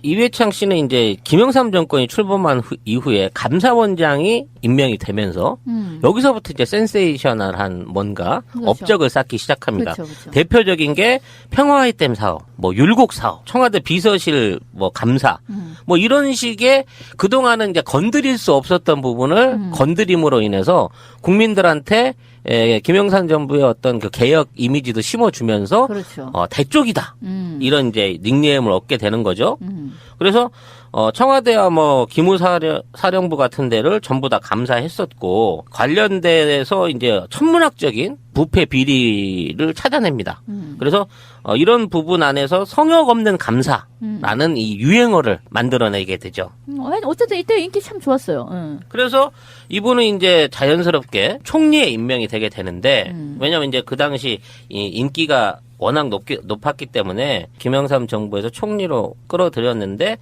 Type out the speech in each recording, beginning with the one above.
이회창 씨는 이제 김영삼 정권이 출범한 이후에 감사원장이 임명이 되면서 여기서부터 이제 센세이셔널한 뭔가 그렇죠. 업적을 쌓기 시작합니다. 그렇죠, 그렇죠. 대표적인 게 평화아이템 사업, 뭐 율곡 사업, 청와대 비서실 뭐 감사, 뭐 이런 식의 그동안은 이제 건드릴 수 없었던 부분을 건드림으로 인해서 국민들한테 김영삼 정부의 어떤 그 개혁 이미지도 심어주면서 그렇죠. 대쪽이다. 이런 이제 닉네임을 얻게 되는 거죠. 그래서 청와대와 뭐 기무사령부 같은 데를 전부 다 감사했었고 관련돼서 이제 천문학적인 부패 비리를 찾아냅니다. 그래서 이런 부분 안에서 성역 없는 감사라는 이 유행어를 만들어내게 되죠. 어쨌든 이때 인기 참 좋았어요. 그래서 이분은 이제 자연스럽게 총리에 임명이 되게 되는데 왜냐면 이제 그 당시 이 인기가 워낙 높았기 때문에 김영삼 정부에서 총리로 끌어들였는데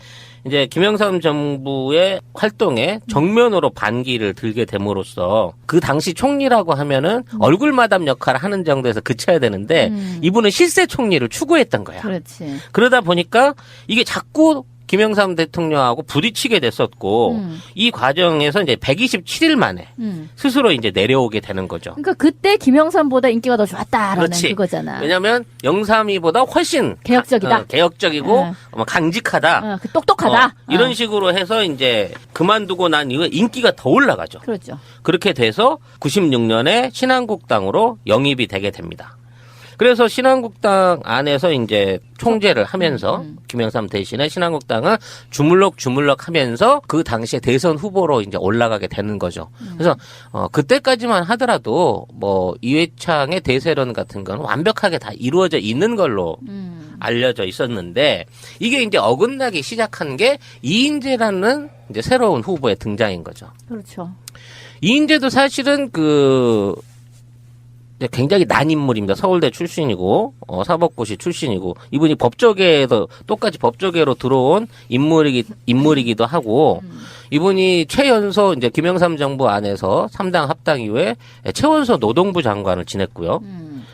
이제 김영삼 정부의 활동에 정면으로 반기를 들게 됨으로써 그 당시 총리라고 하면은 얼굴 마담 역할을 하는 정도에서 그쳐야 되는데 이분은 실세 총리를 추구했던 거야. 그렇지. 그러다 보니까 이게 자꾸 김영삼 대통령하고 부딪히게 됐었고 이 과정에서 이제 127일 만에 스스로 이제 내려오게 되는 거죠. 그러니까 그때 김영삼보다 인기가 더 좋았다라는 그렇지. 그거잖아. 왜냐하면 영삼이보다 훨씬 개혁적이다. 개혁적이고 강직하다. 똑똑하다. 이런 식으로 해서 이제 그만두고 난 이후에 인기가 더 올라가죠. 그렇죠. 그렇게 돼서 96년에 신한국당으로 영입이 되게 됩니다. 그래서 신한국당 안에서 이제 총재를 하면서 김영삼 대신에 신한국당은 주물럭 하면서 그 당시에 대선 후보로 이제 올라가게 되는 거죠. 그래서 그때까지만 하더라도 뭐 이회창의 대세론 같은 건 완벽하게 다 이루어져 있는 걸로 알려져 있었는데 이게 이제 어긋나기 시작한 게 이인재라는 이제 새로운 후보의 등장인 거죠. 그렇죠. 이인재도 사실은 굉장히 난 인물입니다. 서울대 출신이고 사법고시 출신이고 이분이 법조계에도 똑같이 법조계로 들어온 인물이기도 하고 이분이 최연소 이제 김영삼 정부 안에서 3당 합당 이후에 최연소 노동부 장관을 지냈고요.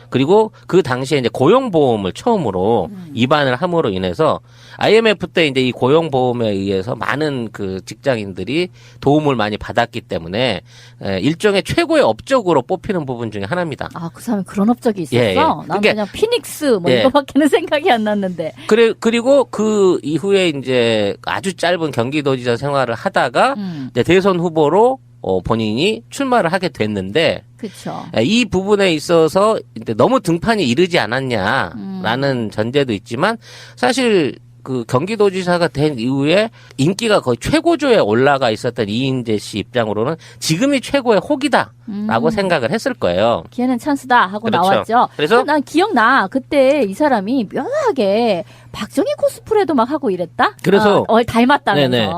그리고 그 당시에 이제 고용보험을 처음으로 입안을 함으로 인해서 IMF 때 이제 이 고용보험에 의해서 많은 그 직장인들이 도움을 많이 받았기 때문에 일종의 최고의 업적으로 뽑히는 부분 중에 하나입니다. 아, 그 사람이 그런 업적이 있었어? 예. 난 그게, 그냥 피닉스 이거밖에는 생각이 안 났는데. 그리고 그 이후에 이제 아주 짧은 경기도지사 생활을 하다가 이제 대선 후보로 본인이 출마를 하게 됐는데 그렇죠. 이 부분에 있어서 이제 너무 등판이 이르지 않았냐라는 전제도 있지만 사실 그 경기도지사가 된 이후에 인기가 거의 최고조에 올라가 있었던 이인재 씨 입장으로는 지금이 최고의 혹이다라고 생각을 했을 거예요. 기회는 찬스다 하고 그렇죠. 나왔죠. 그래서 난 기억나. 그때 이 사람이 묘하게 박정희 코스프레도 막 하고 이랬다? 그래서 닮았다면서. 네네.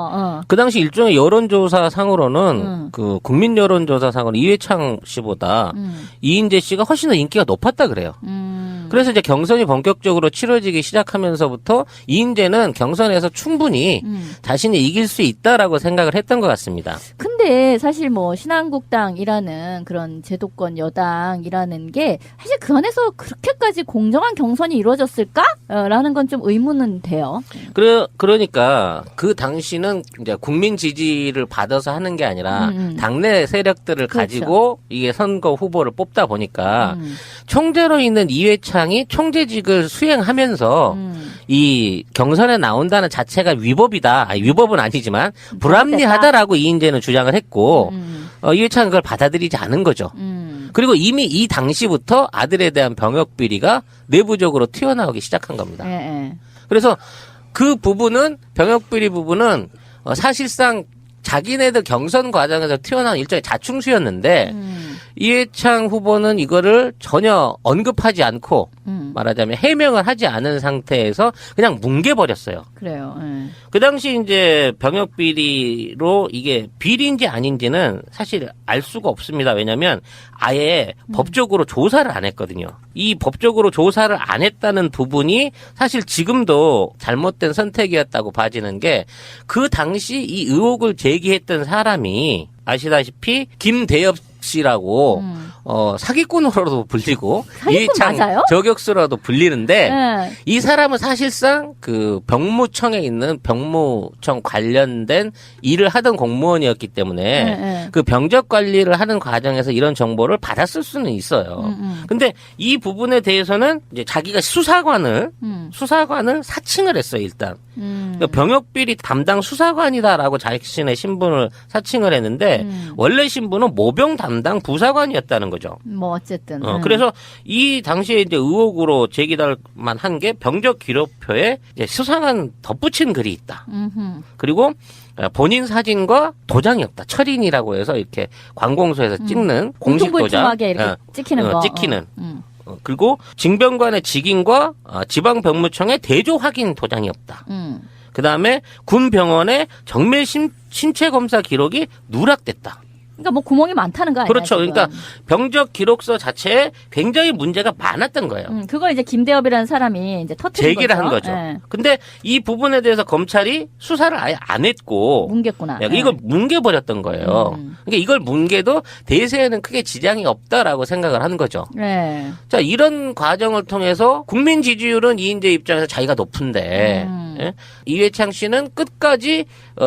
그 당시 일종의 여론조사 상으로는 그 국민 여론조사 상으로 이회창 씨보다 이인재 씨가 훨씬 더 인기가 높았다 그래요. 그래서 이제 경선이 본격적으로 치러지기 시작하면서부터 이인재는 경선에서 충분히 자신이 이길 수 있다라고 생각을 했던 것 같습니다. 근데 사실 뭐 신한국당이라는 그런 제도권 여당이라는 게 사실 그 안에서 그렇게까지 공정한 경선이 이루어졌을까? 라는 건 좀 의문은 돼요. 그러니까 그 당시는 이제 국민 지지를 받아서 하는 게 아니라 당내 세력들을 그렇죠. 가지고 이게 선거 후보를 뽑다 보니까 총재로 있는 이회창이 총재직을 수행하면서 이 경선에 나온다는 자체가 위법이다. 아니, 위법은 아니지만 불합리하다라고 이인재는 주장을 했고 이회창은 그걸 받아들이지 않은 거죠. 그리고 이미 이 당시부터 아들에 대한 병역 비리가 내부적으로 튀어나오기 시작한 겁니다. 그래서 그 부분은 병역 비리 부분은 사실상 자기네들 경선 과정에서 튀어나온 일종의 자충수였는데 이회창 후보는 이거를 전혀 언급하지 않고 말하자면 해명을 하지 않은 상태에서 그냥 뭉개버렸어요. 그래요. 그 당시 이제 병역 비리로 이게 비리인지 아닌지는 사실 알 수가 없습니다. 왜냐하면 아예 법적으로 조사를 안 했거든요. 이 법적으로 조사를 안 했다는 부분이 사실 지금도 잘못된 선택이었다고 봐지는 게 그 당시 이 의혹을 제기했던 사람이 아시다시피 김대엽 씨라고 사기꾼으로도 불리고 이회창 맞아요? 저격수로도 불리는데 네. 이 사람은 사실상 그 병무청에 있는 병무청 관련된 일을 하던 공무원이었기 때문에 네. 그 병적 관리를 하는 과정에서 이런 정보를 받았을 수는 있어요. 근데 이 부분에 대해서는 이제 자기가 수사관을 사칭을 했어요, 일단. 그러니까 병역비리 담당 수사관이다라고 자신의 신분을 사칭을 했는데 원래 신분은 모병 담당 부사관이었다는 거죠. 뭐 어쨌든. 그래서 이 당시에 이제 의혹으로 제기될 만한 게 병적 기록표에 이제 수사관 덧붙인 글이 있다. 그리고 본인 사진과 도장이 없다. 철인이라고 해서 이렇게 관공서에서 찍는 공식 도장. 이렇게 찍히는 거. 찍히는. 그리고 징병관의 직인과 지방병무청의 대조 확인 도장이 없다. 그다음에 군병원의 정밀 신체 검사 기록이 누락됐다. 그러니까 뭐 구멍이 많다는 거 아니야? 그렇죠. 지금. 그러니까 병적 기록서 자체에 굉장히 문제가 많았던 거예요. 그걸 이제 김대엽이라는 사람이 이제 터뜨린 제기를 한 거죠. 네. 근데 이 부분에 대해서 검찰이 수사를 아예 안 했고 뭉갰구나. 이걸 뭉개버렸던 거예요. 그러니까 이걸 뭉개도 대세에는 크게 지장이 없다라고 생각을 한 거죠. 네. 자, 이런 과정을 통해서 국민 지지율은 이인재 입장에서 자기가 높은데 예? 이회창 씨는 끝까지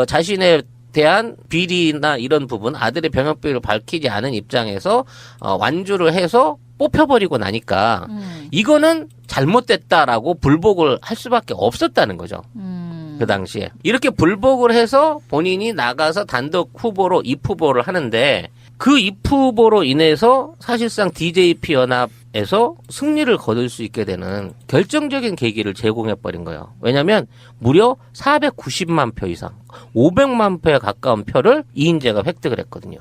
자신의 대한 비리나 이런 부분 아들의 병역비리를 밝히지 않은 입장에서 완주를 해서 뽑혀버리고 나니까 이거는 잘못됐다라고 불복을 할 수밖에 없었다는 거죠. 그 당시에 이렇게 불복을 해서 본인이 나가서 단독 후보로 입후보를 하는데 그 입후보로 인해서 사실상 DJP 연합에서 승리를 거둘 수 있게 되는 결정적인 계기를 제공해버린 거예요. 왜냐하면 무려 490만 표 이상 500만 표에 가까운 표를 이인재가 획득을 했거든요.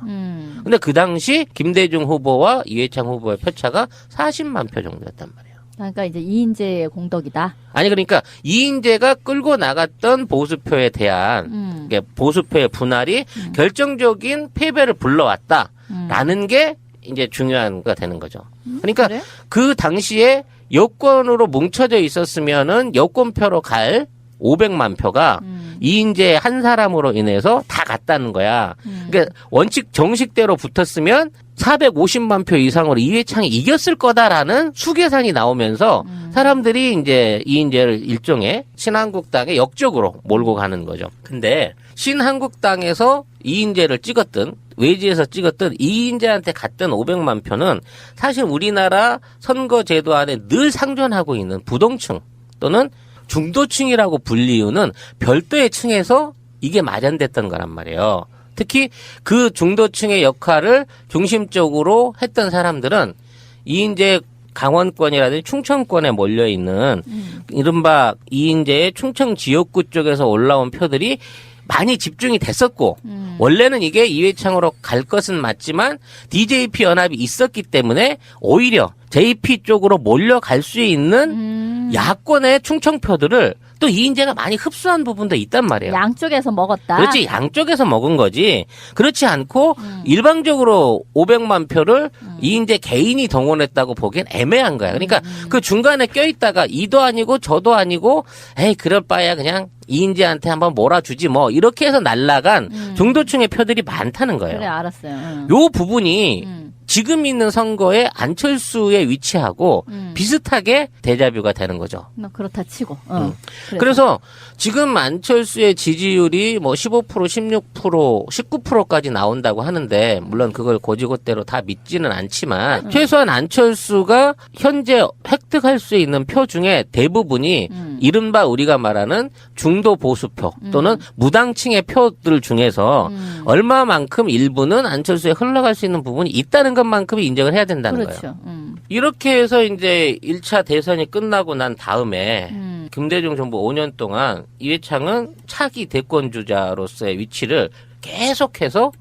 근데 그 당시 김대중 후보와 이회창 후보의 표차가 40만 표 정도였단 말이에요. 그러니까 이제 이인재의 공덕이다. 아니 그러니까 이인재가 끌고 나갔던 보수표에 대한 보수표의 분할이 결정적인 패배를 불러왔다라는 게 이제 중요한 거 되는 거죠. 그러니까 그래? 그 당시에 여권으로 뭉쳐져 있었으면은 여권표로 갈 500만 표가 이인재 한 사람으로 인해서 다 갔다는 거야. 그러니까 원칙 정식대로 붙었으면 450만 표 이상으로 이회창이 이겼을 거다라는 수계산이 나오면서 사람들이 이제 이인재를 일종의 신한국당의 역적으로 몰고 가는 거죠. 근데 신한국당에서 이인재를 찍었든 외지에서 찍었든 이인재한테 갔던 500만 표는 사실 우리나라 선거제도 안에 늘 상존하고 있는 부동층 또는 중도층이라고 불리우는 별도의 층에서 이게 마련됐던 거란 말이에요. 특히 그 중도층의 역할을 중심적으로 했던 사람들은 이인재 강원권이라든지 충청권에 몰려있는 이른바 이인재의 충청 지역구 쪽에서 올라온 표들이 많이 집중이 됐었고 원래는 이게 이회창으로 갈 것은 맞지만 DJP 연합이 있었기 때문에 오히려 JP 쪽으로 몰려갈 수 있는 야권의 충청표들을 또 이인재가 많이 흡수한 부분도 있단 말이에요. 양쪽에서 먹었다. 그렇지. 양쪽에서 먹은 거지. 그렇지 않고 일방적으로 500만 표를 이인재 개인이 동원했다고 보기엔 애매한 거야. 그러니까 그 중간에 껴있다가 이도 아니고 저도 아니고 에이 그럴 바에야 그냥 이인재한테 한번 몰아주지 뭐 이렇게 해서 날라간 중도층의 표들이 많다는 거예요. 그래 알았어요. 요 부분이 지금 있는 선거에 안철수의 위치하고 비슷하게 데자뷰가 되는 거죠. 그렇다 치고. 그래서 지금 안철수의 지지율이 뭐 15%, 16%, 19%까지 나온다고 하는데 물론 그걸 고지고대로 다 믿지는 않지만 최소한 안철수가 현재 획득할 수 있는 표 중에 대부분이 이른바 우리가 말하는 중도 보수표 또는 무당층의 표들 중에서 얼마만큼 일부는 안철수에 흘러갈 수 있는 부분이 있다는 것만큼 인정을 해야 된다는 그렇죠. 거예요. 이렇게 해서 이제 1차 대선이 끝나고 난 다음에 김대중 정부 5년 동안 이회창은 차기 대권주자로서의 위치를 계속해서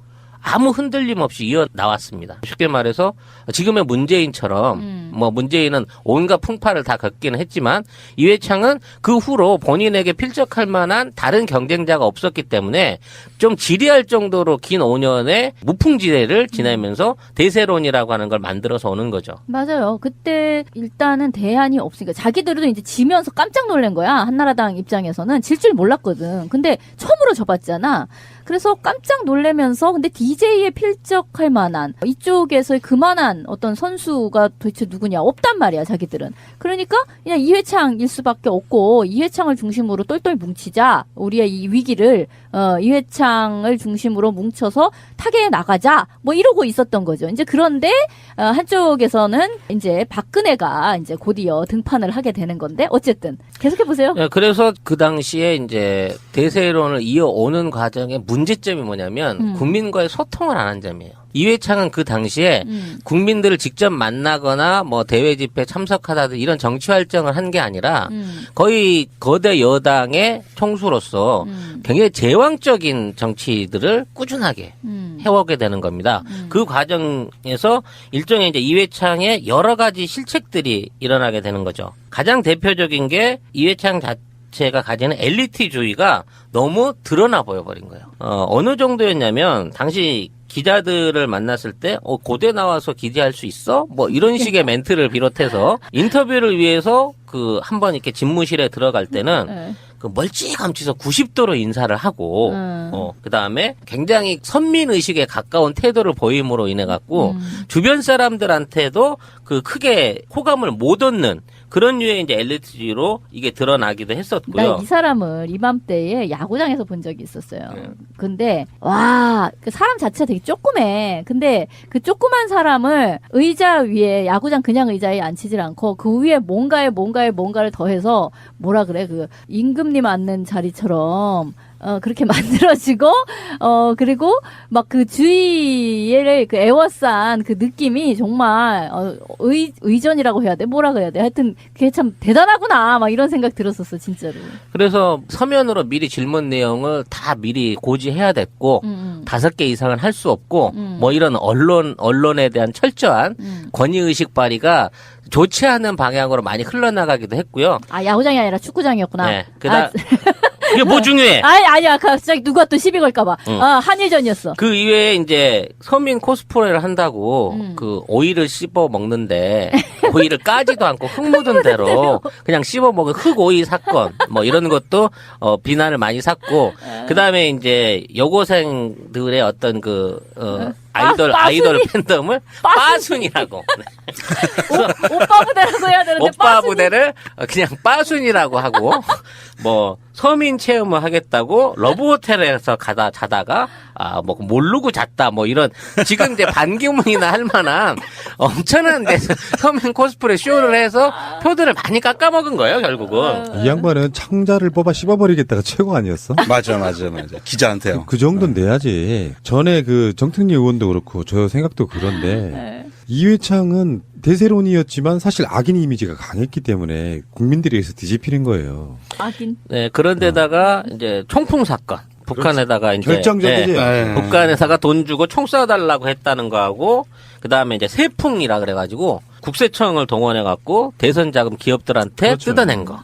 아무 흔들림 없이 이어 나왔습니다. 쉽게 말해서 지금의 문재인처럼 뭐 문재인은 온갖 풍파를 다 겪기는 했지만 이회창은 그 후로 본인에게 필적할 만한 다른 경쟁자가 없었기 때문에 좀 지리할 정도로 긴 5년의 무풍지대를 지내면서 대세론이라고 하는 걸 만들어서 오는 거죠. 맞아요. 그때 일단은 대안이 없으니까 자기들도 이제 지면서 깜짝 놀란 거야. 한나라당 입장에서는 질 줄 몰랐거든. 근데 처음으로 져봤잖아. 그래서 깜짝 놀라면서 근데 DJ에 필적할 만한 이쪽에서의 그만한 어떤 선수가 도대체 누구냐 없단 말이야 자기들은. 그러니까 그냥 이회창일 수밖에 없고 이회창을 중심으로 똘똘 뭉치자. 우리의 이 위기를 이회창을 중심으로 뭉쳐서 타개해 나가자. 뭐 이러고 있었던 거죠. 이제 그런데 한쪽에서는 이제 박근혜가 이제 곧이어 등판을 하게 되는 건데 어쨌든 계속해 보세요. 그래서 그 당시에 이제 대세론을 이어오는 과정에 문제점이 뭐냐면 국민과의 소통을 안 한 점이에요. 이회창은 그 당시에 국민들을 직접 만나거나 뭐 대외 집회 참석하다든 이런 정치 활동을 한 게 아니라 거의 거대 여당의 총수로서 굉장히 제왕적인 정치들을 꾸준하게 해오게 되는 겁니다. 그 과정에서 일종의 이제 이회창의 여러 가지 실책들이 일어나게 되는 거죠. 가장 대표적인 게 이회창 자체가 가지는 엘리트주의가 너무 드러나 보여버린 거예요. 어느 정도였냐면 당시 기자들을 만났을 때 고대 나와서 기재할 수 있어? 뭐 이런 식의 멘트를 비롯해서 인터뷰를 위해서 그 한번 이렇게 집무실에 들어갈 때는 그 멀찌감치서 90도로 인사를 하고 그다음에 굉장히 선민의식에 가까운 태도를 보임으로 인해 갖고 주변 사람들한테도 그 크게 호감을 못 얻는 그런 류의 이제 엘리트주의로 이게 드러나기도 했었고요. 나 이 사람을 이맘때에 야구장에서 본 적이 있었어요. 근데 와, 그 사람 자체가 되게 조그매. 근데 그 조그만 사람을 의자 위에 야구장 그냥 의자에 앉히질 않고 그 위에 뭔가를 더해서 뭐라 그래? 그 임금님 앉는 자리처럼 그렇게 만들어지고, 그리고 막 그 주위를 그 에워싼 그 느낌이 정말, 의전이라고 해야 돼? 뭐라고 해야 돼? 하여튼, 그게 참 대단하구나. 막 이런 생각 들었었어, 진짜로. 그래서 서면으로 미리 질문 내용을 다 미리 고지해야 됐고, 5개 이상은 할 수 없고, 뭐 이런 언론에 대한 철저한 권위의식 발휘가 좋지 않은 방향으로 많이 흘러나가기도 했고요. 아, 야구장이 아니라 축구장이었구나. 네. 그게 뭐 중요해? 아니야. 갑자기 누가 또 시비 걸까봐. 한일전이었어. 그 이외에 이제 서민 코스프레를 한다고 그 오이를 씹어 먹는데 오이를 까지도 않고 흙 묻은 대로 그냥 씹어 먹은 흙오이 사건 뭐 이런 것도 비난을 많이 샀고 그 다음에 이제 여고생들의 어떤 아이돌 팬덤을 빠순이라고. 오빠 부대라고 해야 되는데 오빠 부대를 그냥 빠순이라고 하고 뭐 서민 체험을 하겠다고 러브호텔에서 자다가 뭐 모르고 잤다 뭐 이런 지금 이제 반기문이나 할 만한 엄청난 데서 서민 코스프레 쇼를 해서 표들을 많이 깎아먹은 거예요 결국은. 이 양반은 창자를 뽑아 씹어버리겠다가 최고 아니었어? 맞아. 기자한테요. 그 정도는 내야지. 전에 그 정특리 의원도 그렇고 저 생각도 그런데 이회창은 대세론이었지만 사실 악인 이미지가 강했기 때문에 국민들이 여기서 뒤집히는 거예요. 악인. 네, 그런데다가 이제 총풍 사건. 북한에다가 이제 결정적이지. 북한에다가 돈 주고 총 쏴달라고 했다는 거하고 그 다음에 이제 세풍이라 그래가지고 국세청을 동원해갖고 대선 자금 기업들한테 그렇죠. 뜯어낸 거.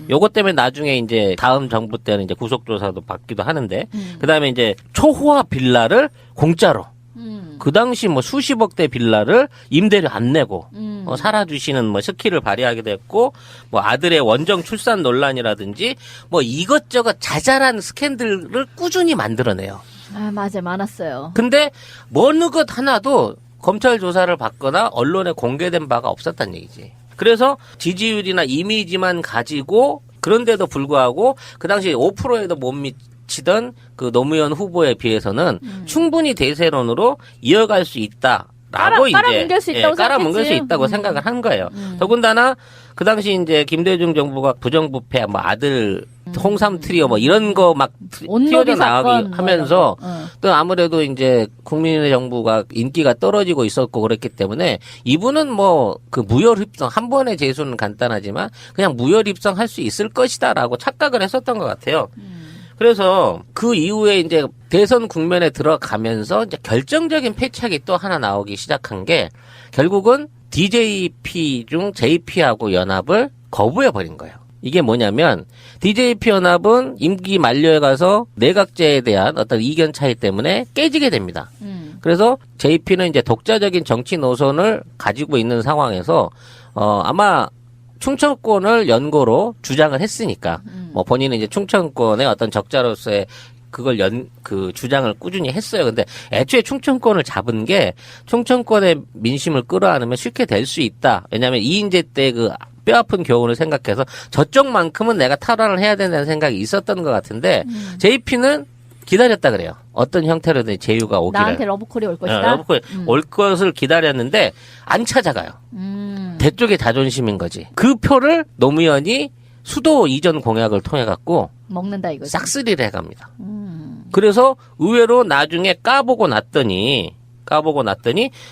요것 때문에 나중에 이제 다음 정부 때는 이제 구속조사도 받기도 하는데 그 다음에 이제 초호화 빌라를 공짜로. 그 당시 뭐 수십억대 빌라를 임대료 안 내고 살아주시는 뭐 스킬을 발휘하기도 했고 뭐 아들의 원정 출산 논란이라든지 뭐 이것저것 자잘한 스캔들을 꾸준히 만들어내요. 아, 맞아. 많았어요. 근데 어느 것 하나도 검찰 조사를 받거나 언론에 공개된 바가 없었단 얘기지. 그래서 지지율이나 이미지만 가지고 그런데도 불구하고 그 당시 5%에도 못 미치던 그 노무현 후보에 비해서는 충분히 대세론으로 이어갈 수 있다라고 깔아뭉갤 수 있다고 깔아뭉갤 수 생각했지. 있다고 생각을 한 거예요. 더군다나 그 당시 이제 김대중 정부가 부정부패, 뭐 아들 홍삼 트리오 뭐 이런 거 막 튀어져 나가기 하면서 또 아무래도 이제 국민의 정부가 인기가 떨어지고 있었고 그랬기 때문에 이분은 뭐 그 무혈 입성 한 번의 재수는 간단하지만 그냥 무혈 입성할 수 있을 것이다라고 착각을 했었던 것 같아요. 그래서 그 이후에 이제 대선 국면에 들어가면서 이제 결정적인 패착이 또 하나 나오기 시작한 게 결국은 DJP 중 JP하고 연합을 거부해버린 거예요. 이게 뭐냐면 DJP 연합은 임기 만료에 가서 내각제에 대한 어떤 이견 차이 때문에 깨지게 됩니다. 그래서 JP는 이제 독자적인 정치 노선을 가지고 있는 상황에서 아마 충청권을 연고로 주장을 했으니까 뭐 본인은 이제 충청권의 어떤 적자로서의 그걸 그 주장을 꾸준히 했어요. 근데 애초에 충청권을 잡은 게 충청권의 민심을 끌어안으면 쉽게 될 수 있다. 왜냐하면 이인재 때 그 뼈아픈 교훈을 생각해서 저쪽만큼은 내가 탈환을 해야 된다는 생각이 있었던 것 같은데 JP는 기다렸다 그래요. 어떤 형태로든 제휴가 오기를. 나한테 러브콜이 올 것이다. 러브콜이 올 것을 기다렸는데 안 찾아가요. 대쪽의 자존심인 거지. 그 표를 노무현이 수도 이전 공약을 통해 갖고 먹는다 이거지. 싹쓸이를 해갑니다. 그래서 의외로 나중에 까보고 났더니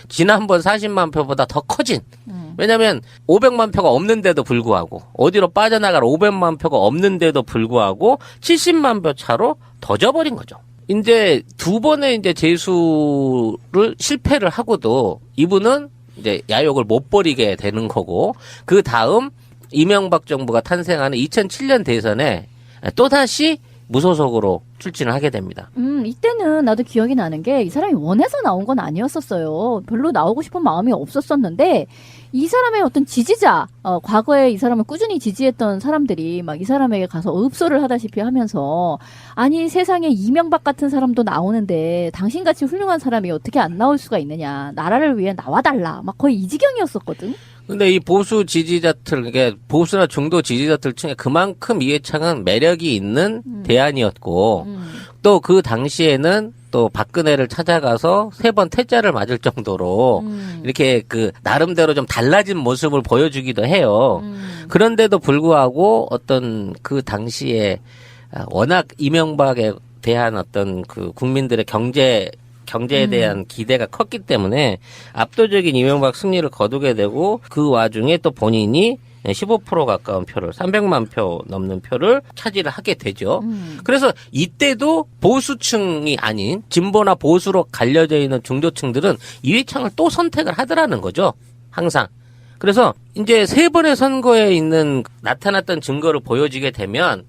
지난번 40만 표보다 더 커진. 왜냐면 500만 표가 없는데도 불구하고 어디로 빠져나갈 500만 표가 없는데도 불구하고 70만 표 차로 더 져버린 거죠. 이제 두 번의 이제 재수를 실패를 하고도 이분은 이제 야욕을 못 버리게 되는 거고 그 다음 이명박 정부가 탄생하는 2007년 대선에 또다시 무소속으로 출진을 하게 됩니다. 이때는 나도 기억이 나는 게 이 사람이 원해서 나온 건 아니었었어요. 별로 나오고 싶은 마음이 없었었는데 이 사람의 어떤 지지자, 과거에 이 사람을 꾸준히 지지했던 사람들이 막 이 사람에게 가서 읍소를 하다시피 하면서 아니 세상에 이명박 같은 사람도 나오는데 당신같이 훌륭한 사람이 어떻게 안 나올 수가 있느냐. 나라를 위해 나와달라. 막 거의 이 지경이었었거든. 근데 이 보수 지지자들, 이게 보수나 중도 지지자들 중에 그만큼 이회창은 매력이 있는 대안이었고, 또 그 당시에는 또 박근혜를 찾아가서 3번 퇴짜를 맞을 정도로 이렇게 그 나름대로 좀 달라진 모습을 보여주기도 해요. 그런데도 불구하고 어떤 그 당시에 워낙 이명박에 대한 어떤 그 국민들의 경제에 대한 기대가 컸기 때문에 압도적인 이명박 승리를 거두게 되고 그 와중에 또 본인이 15% 가까운 표를 300만 표 넘는 표를 차지를 하게 되죠. 그래서 이때도 보수층이 아닌 진보나 보수로 갈려져 있는 중도층들은 이회창을 또 선택을 하더라는 거죠. 항상. 그래서 이제 3번의 선거에 있는 나타났던 증거를 보여주게 되면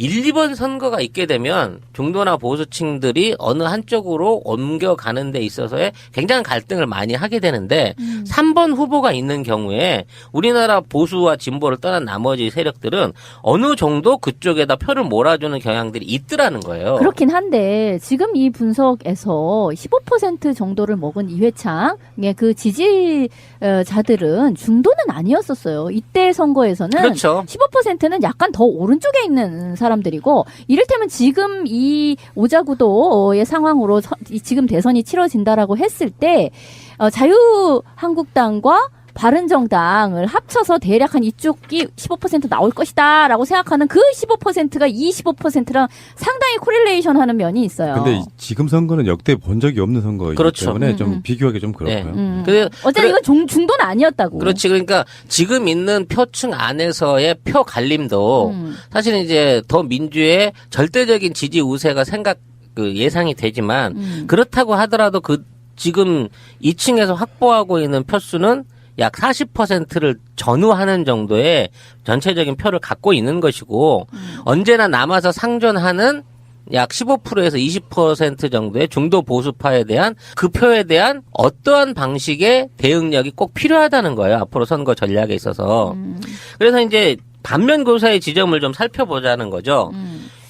1, 2번 선거가 있게 되면 중도나 보수층들이 어느 한쪽으로 옮겨가는 데 있어서의 굉장한 갈등을 많이 하게 되는데 3번 후보가 있는 경우에 우리나라 보수와 진보를 떠난 나머지 세력들은 어느 정도 그쪽에다 표를 몰아주는 경향들이 있더라는 거예요. 그렇긴 한데 지금 이 분석에서 15% 정도를 먹은 이회창의 그 지지자들은 중도는 아니었었어요. 이때 선거에서는 그렇죠. 15%는 약간 더 오른쪽에 있는 사람들이고 이를테면 지금 이 오자구도의 상황으로 지금 대선이 치러진다라고 했을 때 자유한국당과 바른정당을 합쳐서 대략 한 이쪽이 15% 나올 것이다라고 생각하는 그 15%가 이 15%랑 상당히 코릴레이션하는 면이 있어요. 근데 지금 선거는 역대 본 적이 없는 선거이기 그렇죠. 때문에 좀 비교하기 좀 그렇고요. 네. 어쨌든 이건 중도는 아니었다고. 그렇지. 그러니까 지금 있는 표층 안에서의 표 갈림도 사실은 이제 더 민주의 절대적인 지지 우세가 예상이 되지만 그렇다고 하더라도 그 지금 2층에서 확보하고 있는 표수는 약 40%를 전후하는 정도의 전체적인 표를 갖고 있는 것이고 언제나 남아서 상존하는 약 15%에서 20% 정도의 중도 보수파에 대한 그 표에 대한 어떠한 방식의 대응력이 꼭 필요하다는 거예요. 앞으로 선거 전략에 있어서. 그래서 이제 반면 교사의 지점을 좀 살펴보자는 거죠.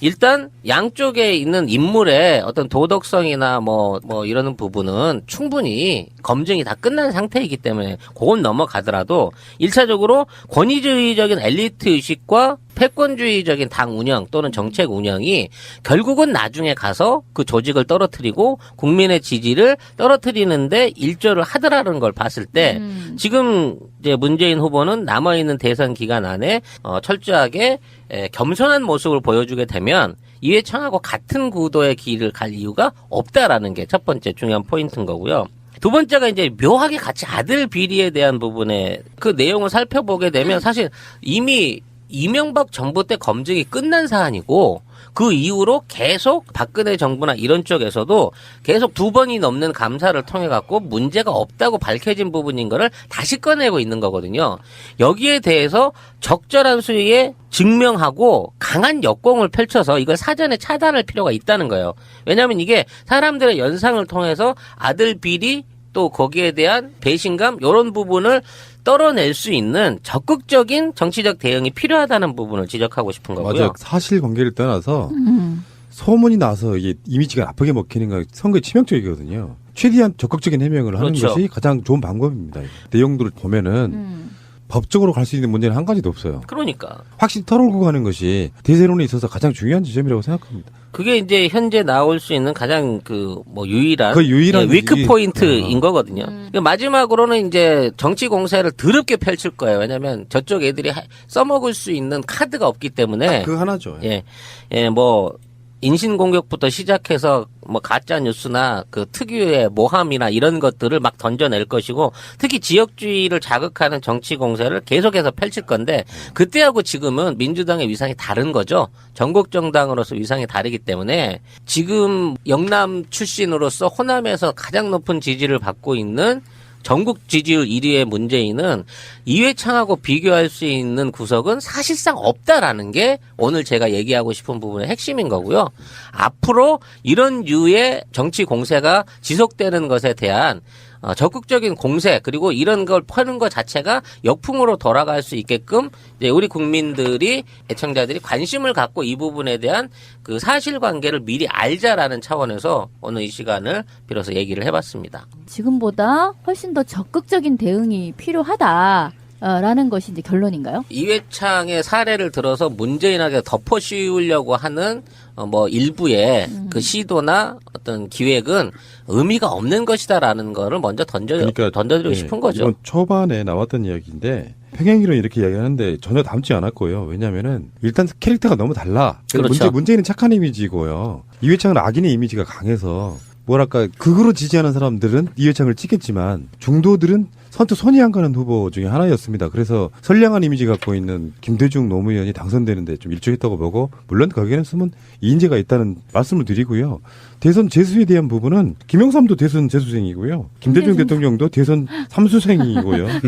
일단 양쪽에 있는 인물의 어떤 도덕성이나 뭐 이러는 부분은 충분히 검증이 다 끝난 상태이기 때문에 그건 넘어가더라도 1차적으로 권위주의적인 엘리트 의식과 패권주의적인 당 운영 또는 정책 운영이 결국은 나중에 가서 그 조직을 떨어뜨리고 국민의 지지를 떨어뜨리는데 일조를 하더라는 걸 봤을 때 지금 이제 문재인 후보는 남아있는 대선 기간 안에 철저하게 겸손한 모습을 보여주게 되면 이회창하고 같은 구도의 길을 갈 이유가 없다라는 게 첫 번째 중요한 포인트인 거고요. 두 번째가 이제 묘하게 같이 아들 비리에 대한 부분에 그 내용을 살펴보게 되면 사실 이미 이명박 정부 때 검증이 끝난 사안이고 그 이후로 계속 박근혜 정부나 이런 쪽에서도 계속 2번이 넘는 감사를 통해 갖고 문제가 없다고 밝혀진 부분인 거를 다시 꺼내고 있는 거거든요. 여기에 대해서 적절한 수위에 증명하고 강한 역공을 펼쳐서 이걸 사전에 차단할 필요가 있다는 거예요. 왜냐하면 이게 사람들의 연상을 통해서 아들 비리 또 거기에 대한 배신감 이런 부분을 떨어낼 수 있는 적극적인 정치적 대응이 필요하다는 부분을 지적하고 싶은 거고요. 맞아요. 사실관계를 떠나서 소문이 나서 이게 이미지가 나쁘게 먹히는 건 선거에 치명적이거든요. 최대한 적극적인 해명을 하는 그렇죠. 것이 가장 좋은 방법입니다. 내용들을 보면은 법적으로 갈 수 있는 문제는 한 가지도 없어요. 그러니까. 확실히 털어오고 가는 것이 대세론에 있어서 가장 중요한 지점이라고 생각합니다. 그게 이제 현재 나올 수 있는 가장 유일한 그 유일한 위크 포인트인 거거든요. 마지막으로는 이제 정치 공세를 더럽게 펼칠 거예요. 왜냐하면 저쪽 애들이 써먹을 수 있는 카드가 없기 때문에. 그 하나죠. 인신공격부터 시작해서 가짜 뉴스나 그 특유의 모함이나 이런 것들을 막 던져낼 것이고 특히 지역주의를 자극하는 정치 공세를 계속해서 펼칠 건데 그때하고 지금은 민주당의 위상이 다른 거죠. 전국 정당으로서 위상이 다르기 때문에 지금 영남 출신으로서 호남에서 가장 높은 지지를 받고 있는 전국 지지율 1위의 문재인은 이회창하고 비교할 수 있는 구석은 사실상 없다라는 게 오늘 제가 얘기하고 싶은 부분의 핵심인 거고요. 앞으로 이런 류의 정치 공세가 지속되는 것에 대한 적극적인 공세 그리고 이런 걸 퍼는 것 자체가 역풍으로 돌아갈 수 있게끔 이제 우리 국민들이 애청자들이 관심을 갖고 이 부분에 대한 그 사실관계를 미리 알자라는 차원에서 오늘 이 시간을 빌어서 얘기를 해봤습니다. 지금보다 훨씬 더 적극적인 대응이 필요하다라는 것이 이제 결론인가요? 이회창의 사례를 들어서 문재인에게 덮어 씌우려고 하는 일부의 그 시도나 어떤 기획은 의미가 없는 것이다라는 거를 먼저 던져드리고 싶은 거죠. 이건 초반에 나왔던 이야기인데 평행이론 이렇게 이야기하는데 전혀 닮지 않았고요. 왜냐하면은 일단 캐릭터가 너무 달라. 그렇죠. 문재인은 착한 이미지고요. 이회창은 악인의 이미지가 강해서 극으로 지지하는 사람들은 이회창을 찍겠지만 중도들은 선뜻 손이 안 가는 후보 중에 하나였습니다. 그래서 선량한 이미지 갖고 있는 김대중 노무현이 당선되는데 좀 일조했다고 보고 물론 거기에는 숨은 이인재가 있다는 말씀을 드리고요. 대선 재수에 대한 부분은 김영삼도 대선 재수생이고요. 김대중 대통령도 대선 3수생이고요. 네.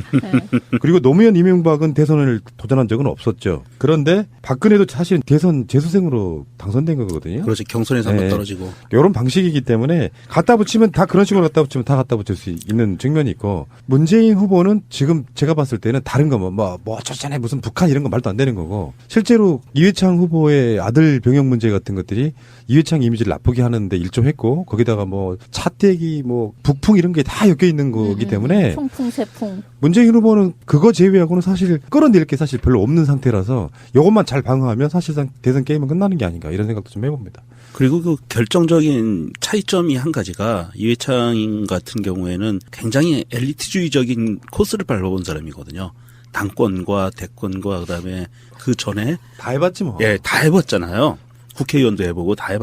그리고 노무현 이명박은 대선을 도전한 적은 없었죠. 그런데 박근혜도 사실 대선 재수생으로 당선된 거거든요. 그렇지. 경선에서 한번 네. 떨어지고. 이런 방식이기 때문에 갖다 붙이면 다 그런 식으로 갖다 붙이면 다 갖다 붙일 수 있는 측면이 있고 문재인 후보는 지금 제가 봤을 때는 다른 거 어쩌잖아요 무슨 북한 이런 거 말도 안 되는 거고 실제로 이회창 후보의 아들 병역 문제 같은 것들이 이회창 이미지를 나쁘게 하는데 일조했고 거기다가 차떼기 북풍 이런 게 다 엮여 있는 거기 때문에 풍풍 세풍. 문재인 후보는 그거 제외하고는 사실 끌어낼 게 사실 별로 없는 상태라서 이것만 잘 방어하면 사실상 대선 게임은 끝나는 게 아닌가 이런 생각도 좀 해봅니다. 그리고 그 결정적인 차이점이 한 가지가 이회창 같은 경우에는 굉장히 엘리트주의적인 코스를 밟아본 사람이거든요. 당권과 대권과 그다음에 그 전에 다 해봤지 뭐. 예, 다 해봤잖아요. 국회의원도 해보고 다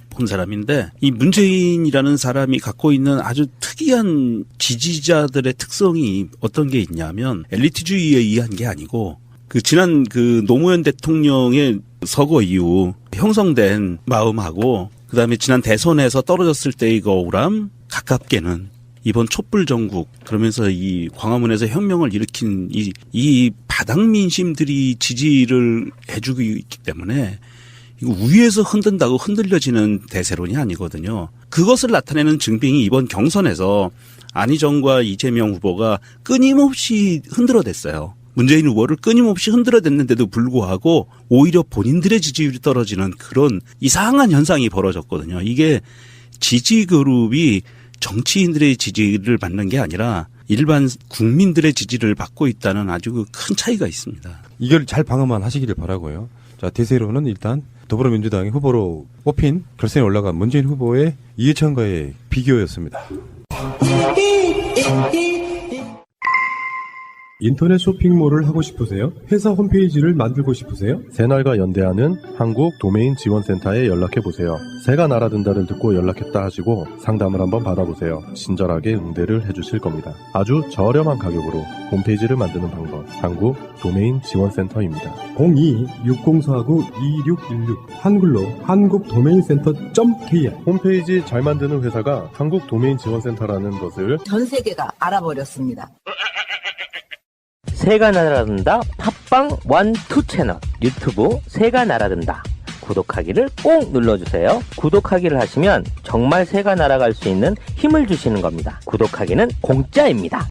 본 사람인데 이 문재인이라는 사람이 갖고 있는 아주 특이한 지지자들의 특성이 어떤 게 있냐면 엘리트주의에 의한 게 아니고 지난 노무현 대통령의 서거 이후 형성된 마음하고 그다음에 지난 대선에서 떨어졌을 때의 그 억울함 가깝게는 이번 촛불 전국 그러면서 이 광화문에서 혁명을 일으킨 이 바닥 민심들이 지지를 해주고 있기 때문에 이거 위에서 흔든다고 흔들려지는 대세론이 아니거든요. 그것을 나타내는 증빙이 이번 경선에서 안희정과 이재명 후보가 끊임없이 흔들어댔어요. 문재인 후보를 끊임없이 흔들어댔는데도 불구하고 오히려 본인들의 지지율이 떨어지는 그런 이상한 현상이 벌어졌거든요. 이게 지지 그룹이 정치인들의 지지를 받는 게 아니라 일반 국민들의 지지를 받고 있다는 아주 큰 차이가 있습니다. 이걸 잘 방어만 하시기를 바라고요. 자, 대세로는 일단 더불어민주당의 후보로 뽑힌 결선에 올라간 문재인 후보의 이회창과의 비교였습니다. 인터넷 쇼핑몰을 하고 싶으세요? 회사 홈페이지를 만들고 싶으세요? 새날과 연대하는 한국 도메인 지원센터에 연락해보세요. 새가 날아든다를 듣고 연락했다 하시고 상담을 한번 받아보세요. 친절하게 응대를 해주실 겁니다. 아주 저렴한 가격으로 홈페이지를 만드는 방법. 한국 도메인 지원센터입니다. 02-6049-2616 한글로 한국도메인센터.kr 홈페이지 잘 만드는 회사가 한국 도메인 지원센터라는 것을 전 세계가 알아버렸습니다. 새가 날아든다 팟빵 1, 2 채널 유튜브 새가 날아든다 구독하기를 꼭 눌러주세요. 구독하기를 하시면 정말 새가 날아갈 수 있는 힘을 주시는 겁니다. 구독하기는 공짜입니다.